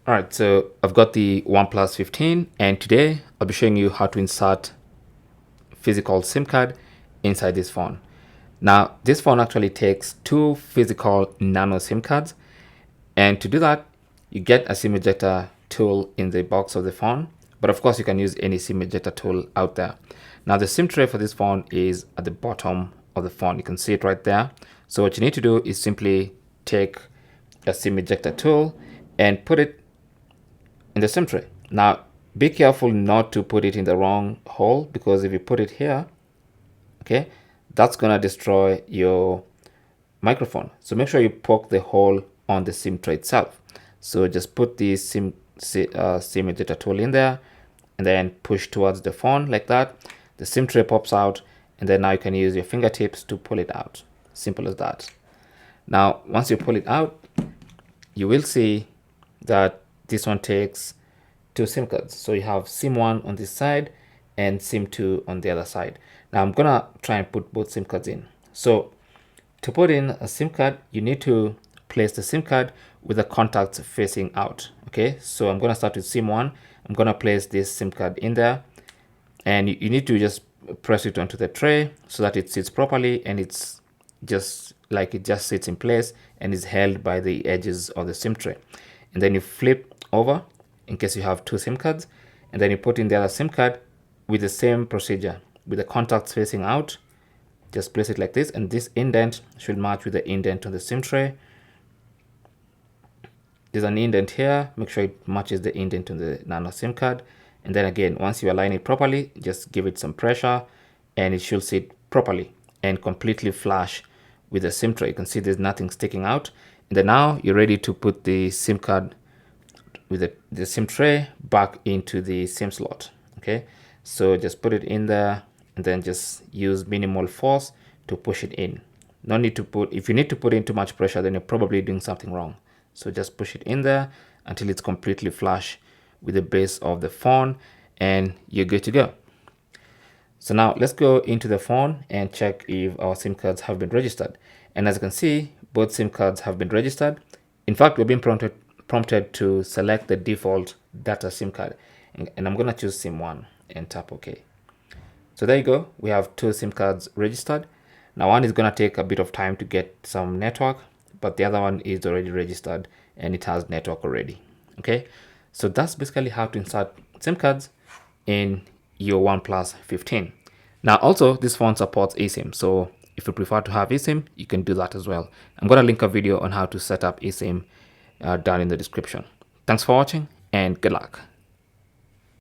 All right, so I've got the OnePlus 15, and today I'll be showing you how to insert physical SIM card inside this phone. Now, this phone actually takes two physical nano SIM cards, and to do that, you get a SIM ejector tool in the box of the phone, but of course you can use any SIM ejector tool out there. Now, the SIM tray for this phone is at the bottom of the phone. You can see it right there. So what you need to do is simply take a SIM ejector tool and put it in the SIM tray. Now, be careful not to put it in the wrong hole, because if you put it here, okay, that's gonna destroy your microphone. So make sure you poke the hole on the SIM tray itself. So just put the SIM ejector tool in there and then push towards the phone like that. The SIM tray pops out, and then now you can use your fingertips to pull it out. Simple as that. Now, once you pull it out, you will see that this one takes two SIM cards. So you have SIM 1 on this side and SIM 2 on the other side. Now I'm gonna try and put both SIM cards in. So to put in a SIM card, you need to place the SIM card with the contacts facing out. Okay, so I'm gonna start with SIM 1. I'm gonna place this SIM card in there, and you need to just press it onto the tray so that it sits properly, and it's just like it just sits in place and is held by the edges of the SIM tray. And then you flip over in case you have two SIM cards, and then you put in the other SIM card with the same procedure, with the contacts facing out. Just place it like this, and this indent should match with the indent on the SIM tray. There's an indent here, make sure it matches the indent on the nano SIM card. And then again, once you align it properly, just give it some pressure and it should sit properly and completely flush with the SIM tray. You can see there's nothing sticking out. And then now you're ready to put the SIM card with the SIM tray back into the SIM slot. Okay, so just put it in there and then just use minimal force to push it in. No need to put, if you need to put in too much pressure, then you're probably doing something wrong. So just push it in there until it's completely flush with the base of the phone, and you're good to go. So now let's go into the phone and check if our SIM cards have been registered. And as you can see, both SIM cards have been registered. In fact, we've been prompted to select the default data SIM card, and I'm gonna choose SIM 1 and tap OK. So there you go, we have two SIM cards registered. Now one is gonna take a bit of time to get some network, but the other one is already registered and it has network already. Okay, so that's basically how to insert SIM cards in your OnePlus 15. Now also, this phone supports eSIM, so if you prefer to have eSIM, you can do that as well. I'm gonna link a video on how to set up eSIM down in the description. Thanks for watching and good luck.